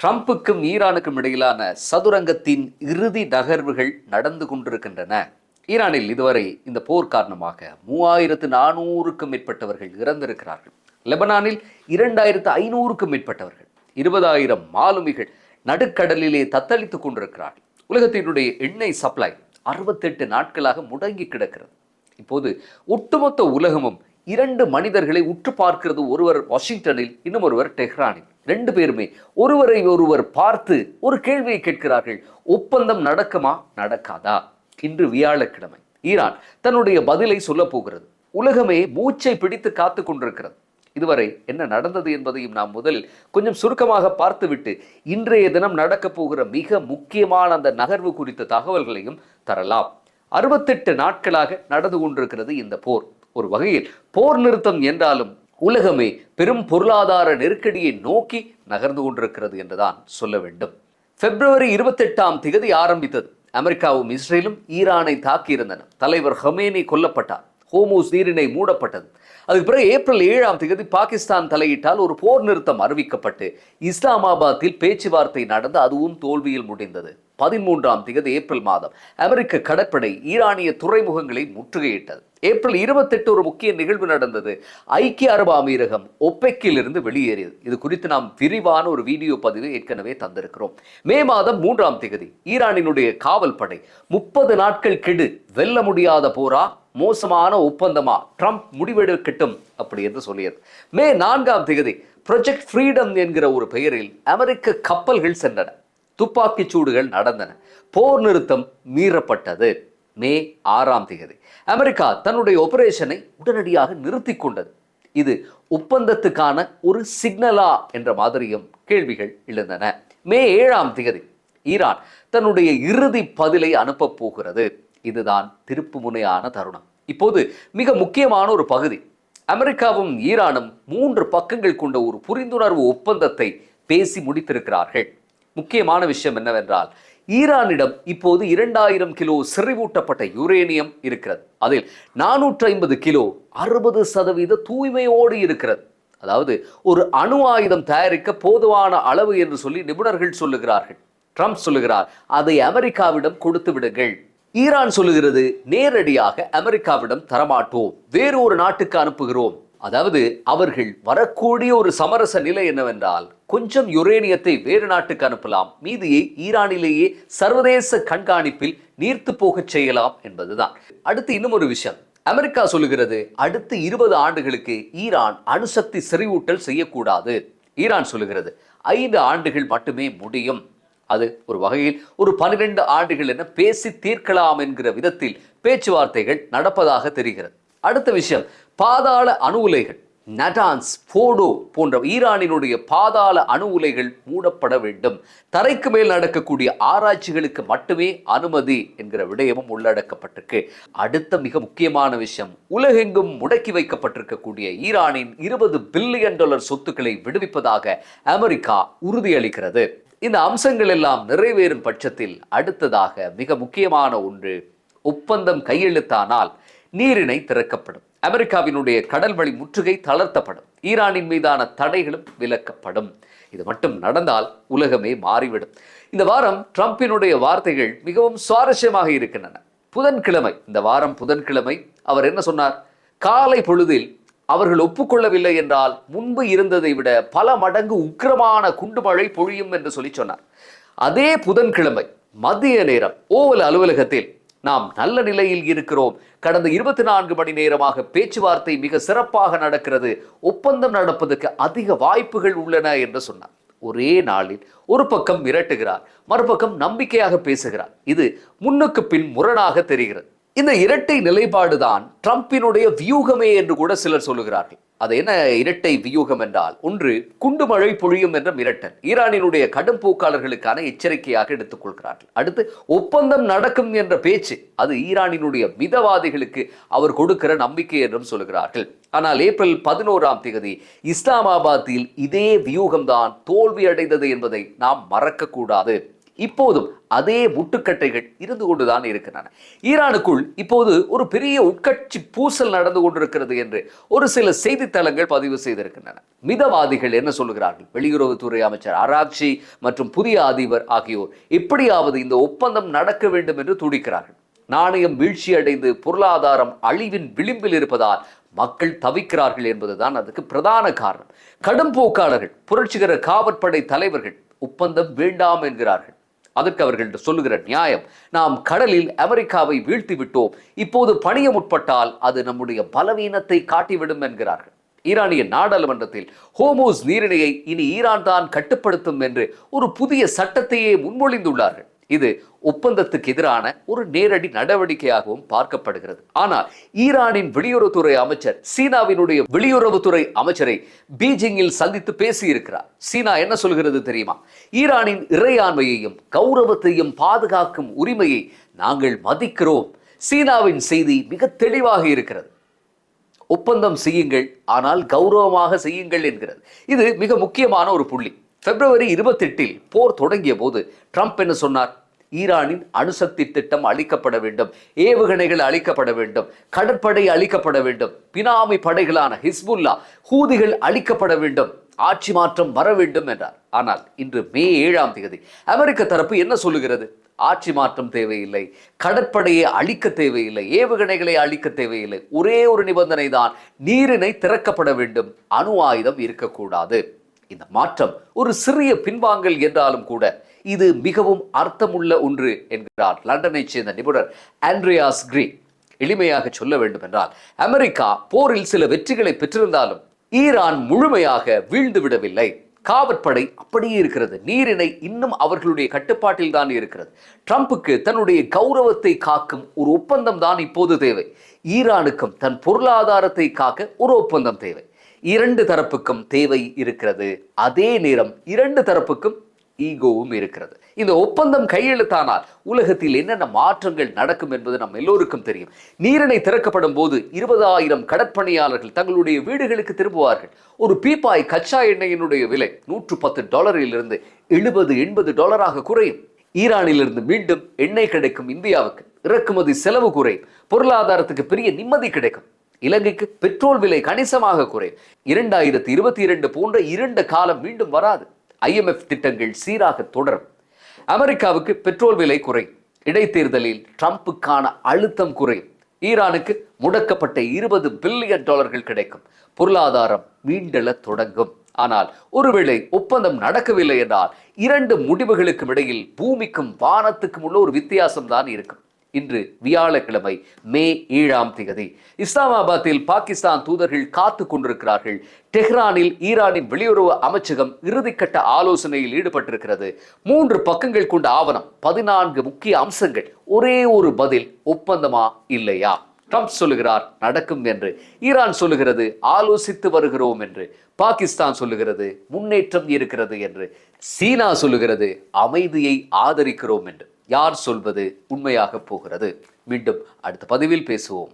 ட்ரம்புக்கும் ஈரானுக்கும் இடையிலான சதுரங்கத்தின் இறுதி நகர்வுகள் நடந்து கொண்டிருக்கின்றன. ஈரானில் இதுவரை இந்த போர் காரணமாக 3400க்கும் மேற்பட்டவர்கள் இறந்திருக்கிறார்கள். லெபனானில் 2500க்கும் மேற்பட்டவர்கள், 20,000 மாலுமிகள் நடுக்கடலிலே தத்தளித்துக் கொண்டிருக்கிறார்கள். உலகத்தினுடைய எண்ணெய் சப்ளை 68 நாட்களாக முடங்கி கிடக்கிறது. இப்போது ஒட்டுமொத்த உலகமும் 2 மனிதர்களை உற்று பார்க்கிறது. ஒருவர் வாஷிங்டனில், இன்னும் ஒருவர் டெஹ்ரானில். 2 பேருமே ஒருவரை ஒருவர் பார்த்து ஒரு கேள்வியை கேட்கிறார்கள். ஒப்பந்தம் நடக்குமா நடக்காதா? இன்று வியாழக்கிழமை ஈரான் தன்னுடைய பதிலை சொல்ல போகிறது. உலகமே மூச்சை பிடித்து காத்து கொண்டிருக்கிறது. இதுவரை என்ன நடந்தது என்பதையும் நாம் முதலில் கொஞ்சம் சுருக்கமாக பார்த்துவிட்டு இன்றைய தினம் நடக்கப் போகிற மிக முக்கியமான அந்த நகர்வு குறித்த தகவல்களையும் தரலாம். 68 நாட்களாக நடந்து கொண்டிருக்கிறது இந்த போர். ஒரு வகையில் போர் நிறுத்தம் என்றாலும் உலகமே பெரும் பொருளாதார நெருக்கடியை நோக்கி நகர்ந்து கொண்டிருக்கிறது என்றுதான் சொல்ல வேண்டும். பிப்ரவரி 28 ஆரம்பித்தது. அமெரிக்காவும் இஸ்ரேலும் ஈரானை தாக்கியிருந்தன. தலைவர் ஹமேனி கொல்லப்பட்டார். ஹோமூஸ் நீரிணை மூடப்பட்டது. அதுக்கு பிறகு ஏப்ரல் 7 பாகிஸ்தான் தலையிட்டால் ஒரு போர் நிறுத்தம் அறிவிக்கப்பட்டு இஸ்லாமாபாத்தில் பேச்சுவார்த்தை நடந்து அதுவும் தோல்வியில் முடிந்தது. 13 ஏப்ரல் மாதம் அமெரிக்க கடற்படை ஈரானிய துறைமுகங்களை முற்றுகையிட்டது. ஏப்ரல் 28 ஒரு முக்கிய நிகழ்வு நடந்தது. ஐக்கிய அரபு அமீரகம் ஒப்பெக்கில் இருந்து வெளியேறியது. இது குறித்து நாம் விரிவான ஒரு வீடியோ பதிவு ஏற்கனவே தந்திருக்கிறோம். மே மாதம் 3 ஈரானினுடைய காவல் படை 30 நாட்கள் கெடு, வெல்ல முடியாத போரா, மோசமான ஒப்பந்தமா, ட்ரம்ப் முடிவெடுக்கட்டும் அப்படி என்று சொல்லியது. மே 4 ப்ரொஜெக்ட் ஃப்ரீடம் என்கிற ஒரு பெயரில் அமெரிக்க கப்பல்கள் சென்றன. துப்பாக்கி சூடுகள் நடந்தன. போர் நிறுத்தம் மீறப்பட்டது. மே 6 அமெரிக்கா தன்னுடைய ஆபரேஷனை உடனடியாக நிறுத்தி கொண்டது. இது ஒப்பந்தத்துக்கான ஒரு சிக்னலா என்ற மாதிரியும் கேள்விகள் எழுந்தன. மே 7 ஈரான் தன்னுடைய இறுதி பதிலை அனுப்ப போகிறது. இதுதான் திருப்பு முனையான தருணம். இப்போது மிக முக்கியமான ஒரு பகுதி. அமெரிக்காவும் ஈரானும் 3 பக்கங்கள் கொண்ட ஒரு புரிந்துணர்வு ஒப்பந்தத்தை பேசி முடித்திருக்கிறார்கள். முக்கியமான விஷயம் என்னவென்றால், ஈரானிடம் இப்போது 2000 கிலோ செறிவூட்டப்பட்ட யுரேனியம் இருக்கிறது. அதில் 450 கிலோ 60% தூய்மையோடு இருக்கிறது. அதாவது ஒரு அணு ஆயுதம் தயாரிக்க போதுமான அளவு என்று சொல்லி நிபுணர்கள் சொல்லுகிறார்கள். ட்ரம்ப் சொல்லுகிறார், அதை அமெரிக்காவிடம் கொடுத்து விடுங்கள். ஈரான் சொல்லுகிறது, நேரடியாக அமெரிக்காவிடம் தரமாட்டோம், வேறொரு நாட்டுக்கு அனுப்புகிறோம். அதாவது அவர்கள் வரக்கூடிய ஒரு சமரச நிலை என்னவென்றால், கொஞ்சம் யுரேனியத்தை வேறு நாட்டுக்கு அனுப்பலாம், மீதியை ஈரானிலேயே சர்வதேச கண்காணிப்பில் நீர்த்து போக செய்யலாம் என்பதுதான். அடுத்து இன்னும் ஒரு விஷயம். அமெரிக்கா சொல்லுகிறது, அடுத்து 20 ஆண்டுகளுக்கு ஈரான் அணுசக்தி செறிவூட்டல் செய்யக்கூடாது. ஈரான் சொல்லுகிறது 5 ஆண்டுகள் மட்டுமே முடியும். அது ஒரு வகையில் ஒரு 12 ஆண்டுகள் என பேசி தீர்க்கலாம் என்கிற விதத்தில் பேச்சுவார்த்தைகள் நடப்பதாக தெரிகிறது. அடுத்த விஷயம், பாதாள அணு உலைகள், நடான்ஸ், போடோ போன்ற ஈரானினுடைய பாதாள அணு உலைகள் மூடப்பட வேண்டும். தரைக்கு மேல் நடக்கக்கூடிய ஆராய்ச்சிகளுக்கு மட்டுமே அனுமதி என்கிற விடயமும் உள்ளடக்கப்பட்டிருக்கு. அடுத்த மிக முக்கியமான விஷயம், உலகெங்கும் முடக்கி வைக்கப்பட்டிருக்கக்கூடிய ஈரானின் $20 பில்லியன் சொத்துக்களை விடுவிப்பதாக அமெரிக்கா உறுதியளிக்கிறது. இந்த அம்சங்கள் எல்லாம் நிறைவேறும் பட்சத்தில் அடுத்ததாக மிக முக்கியமான ஒன்று, ஒப்பந்தம் கையெழுத்தானால் நீரிணை திறக்கப்படும். அமெரிக்காவினுடைய கடல் வழி முற்றுகை தளர்த்தப்படும். ஈரானின் மீதான தடைகளும் விலக்கப்படும். இது மட்டும் நடந்தால் உலகமே மாறிவிடும். இந்த வாரம் ட்ரம்பினுடைய வார்த்தைகள் மிகவும் சுவாரஸ்யமாக இருக்கின்றன. புதன்கிழமை, இந்த வாரம் புதன்கிழமை அவர் என்ன சொன்னார்? காலை பொழுதில் அவர்கள் ஒப்புக்கொள்ளவில்லை என்றால் முன்பு இருந்ததை விட பல மடங்கு உக்கிரமான குண்டுமழை பொழியும் என்று சொல்லி சொன்னார். அதே புதன்கிழமை மதிய நேரம் ஓவல் அலுவலகத்தில், நாம் நல்ல நிலையில் இருக்கிறோம், கடந்த 24 மணி நேரமாக பேச்சுவார்த்தை மிக சிறப்பாக நடக்கிறது, ஒப்பந்தம் நடப்பதற்கு அதிக வாய்ப்புகள் உள்ளன என்று சொன்னார். ஒரே நாளில் ஒரு பக்கம் மிரட்டுகிறார், மறுபக்கம் நம்பிக்கையாக பேசுகிறார். இது முன்னுக்கு பின் முரணாக தெரிகிறது. இந்த இரட்டை நிலைப்பாடுதான் ட்ரம்பினுடைய வியூகமே என்று கூட சிலர் சொல்லுகிறார்கள். அது என்ன இரட்டை வியூகம் என்றால், ஒன்று குண்டுமழை பொழியும் என்ற மிரட்டல், ஈரானினுடைய கடும் போக்காளர்களுக்கான எச்சரிக்கையாக எடுத்துக்கொள்கிறார்கள். அடுத்து ஒப்பந்தம் நடக்கும் என்ற பேச்சு, அது ஈரானினுடைய மிதவாதிகளுக்கு அவர் கொடுக்கிற நம்பிக்கை என்றும் சொல்லுகிறார்கள். ஆனால் ஏப்ரல் 11 இஸ்லாமாபாத்தில் இதே வியூகம்தான் தோல்வி அடைந்தது என்பதை நாம் மறக்கக்கூடாது. இப்போதும் அதே முட்டுக்கட்டைகள் இருந்து கொண்டுதான் இருக்கின்றன. ஈரானுக்குள் இப்போது ஒரு பெரிய உட்கட்சி பூசல் நடந்து கொண்டிருக்கிறது என்று ஒரு சில செய்தித்தளங்கள் பதிவு செய்திருக்கின்றன. மிதவாதிகள் என்ன சொல்லுகிறார்கள்? வெளியுறவுத்துறை அமைச்சர் அராக்சி மற்றும் புதிய அதிபர் ஆகியோர் எப்படியாவது இந்த ஒப்பந்தம் நடக்க வேண்டும் என்று துடிக்கிறார்கள். நாணயம் வீழ்ச்சி அடைந்து பொருளாதாரம் அழிவின் விளிம்பில் இருப்பதால் மக்கள் தவிக்கிறார்கள் என்பதுதான் அதுக்கு பிரதான காரணம். கடும் போக்காளர்கள், புரட்சிகர காவற்படை தலைவர்கள் ஒப்பந்தம் வேண்டாம் என்கிறார்கள். அதற்கு அவர்கள் சொல்லுகிற நியாயம், நாம் கடலில் அமெரிக்காவை வீழ்த்தி விட்டோம், இப்போது பணிய முற்பட்டால் அது நம்முடைய பலவீனத்தை காட்டிவிடும் என்கிறார்கள். ஈரானிய நாடாளுமன்றத்தில் ஹோமோஸ் நீரிணையை இனி ஈரான் தான் கட்டுப்படுத்தும் என்று ஒரு புதிய சட்டத்தையே முன்மொழிந்துள்ளார்கள். இது ஒப்பந்தத்துக்கு எதிரான ஒரு நேரடி நடவடிக்கையாகவும் பார்க்கப்படுகிறது. ஆனால் ஈரானின் வெளியுறவுத்துறை அமைச்சர் சீனாவினுடைய வெளியுறவுத்துறை அமைச்சரை பீஜிங்கில் சந்தித்து பேசியிருக்கிறார். சீனா என்ன சொல்கிறது தெரியுமா? ஈரானின் இறையாண்மையையும் கௌரவத்தையும் பாதுகாக்கும் உரிமையை நாங்கள் மதிக்கிறோம். சீனாவின் செய்தி மிக தெளிவாக இருக்கிறது. ஒப்பந்தம் செய்யுங்கள், ஆனால் கௌரவமாக செய்யுங்கள் என்கிறது. இது மிக முக்கியமான ஒரு புள்ளி. பிப்ரவரி 28 போர் தொடங்கிய போது ட்ரம்ப் என்ன சொன்னார்? ஈரானின் அணுசக்தி திட்டம் அழிக்கப்பட வேண்டும், ஏவுகணைகள் அழிக்கப்பட வேண்டும், கடற்படை அழிக்கப்பட வேண்டும், பினாமி படைகளான ஹிஸ்புல்லா, ஹூதிகள் அழிக்கப்பட வேண்டும், ஆட்சி மாற்றம் வர வேண்டும் என்றார். ஆனால் இன்று மே 7 அமெரிக்க தரப்பு என்ன சொல்லுகிறது? ஆட்சி மாற்றம் தேவையில்லை, கடற்படையை அழிக்க தேவையில்லை, ஏவுகணைகளை அழிக்க தேவையில்லை, ஒரே ஒரு நிபந்தனை தான், நீரிணை திறக்கப்பட வேண்டும், அணு ஆயுதம் இருக்கக்கூடாது. இந்த மாற்றம் ஒரு சிறிய பின்வாங்கல் என்றாலும் கூட இது மிகவும் அர்த்தமுள்ள ஒன்று என்கிறார் லண்டனை சேர்ந்த நிபுணர் ஆண்ட்ரியாஸ் கிரீ. எளிமையாக சொல்ல வேண்டும் என்றால், அமெரிக்கா போரில் சில வெற்றிகளை பெற்றிருந்தாலும் ஈரான் முழுமையாக வீழ்ந்து விடவில்லை. காவற்படை அப்படியே இருக்கிறது. நீரிணை இன்னும் அவர்களுடைய கட்டுப்பாட்டில் தான் இருக்கிறது. ட்ரம்புக்கு தன்னுடைய கௌரவத்தை காக்கும் ஒரு ஒப்பந்தம் தான் இப்போது தேவை. ஈரானுக்கும் தன் பொருளாதாரத்தை காக்க ஒரு ஒப்பந்தம் தேவை. இரண்டு தரப்புக்கும் தேவை இருக்கிறது. அதே நேரம் இரண்டு தரப்புக்கும் ஈகோவும் இருக்கிறது. இந்த ஒப்பந்தம் கையெழுத்தானால் உலகத்தில் என்னென்ன மாற்றங்கள் நடக்கும் என்பது நம் எல்லோருக்கும் தெரியும். நீரிணை திறக்கப்படும் போது 20,000 கடற்பணியாளர்கள் தங்களுடைய வீடுகளுக்கு திரும்புவார்கள். ஒரு பீப்பாய் கச்சா எண்ணெயினுடைய விலை $110 $70-80 குறையும். ஈரானிலிருந்து மீண்டும் எண்ணெய் கிடைக்கும் இந்தியாவுக்கு. இறக்குமதி செலவு குறையும். பொருளாதாரத்துக்கு பெரிய நிம்மதி கிடைக்கும். இலங்கைக்கு பெட்ரோல் விலை கணிசமாக குறையும். 2022 போன்ற இருண்ட காலம் மீண்டும் வராது. IMF திட்டங்கள் சீராக தொடரும். அமெரிக்காவுக்கு பெட்ரோல் விலை குறையும். இடைத்தேர்தலில் ட்ரம்புக்கான அழுத்தம் குறையும். ஈரானுக்கு முடக்கப்பட்ட $20 பில்லியன் கிடைக்கும். பொருளாதாரம் மீண்டெழ தொடங்கும். ஆனால் ஒருவேளை ஒப்பந்தம் நடக்கவில்லை என்றால் இரண்டு முடிவுகளுக்கும் இடையில் பூமிக்கும் வானத்துக்கும் உள்ள ஒரு வித்தியாசம் தான் இருக்கும். இன்று வியாழக்கிழமை மே 7 இஸ்லாமாபாத்தில் பாகிஸ்தான் தூதர்கள் காத்து கொண்டிருக்கிறார்கள். டெஹ்ரானில் ஈரானின் வெளியுறவு அமைச்சகம் இறுதிக்கட்ட ஆலோசனையில் ஈடுபட்டிருக்கிறது. 3 பக்கங்கள் கொண்ட ஆவணம், 14 முக்கிய அம்சங்கள், ஒரே ஒரு பதில், ஒப்பந்தமா இல்லையா? ட்ரம்ப் சொல்லுகிறார் நடக்கும் என்று, ஈரான் சொல்லுகிறது ஆலோசித்து வருகிறோம் என்று, பாகிஸ்தான் சொல்லுகிறது முன்னேற்றம் இருக்கிறது என்று, சீனா சொல்லுகிறது அமைதியை ஆதரிக்கிறோம் என்று. யார் சொல்வது உண்மையாக போகிறது? மீண்டும் அடுத்த பதிவில் பேசுவோம்.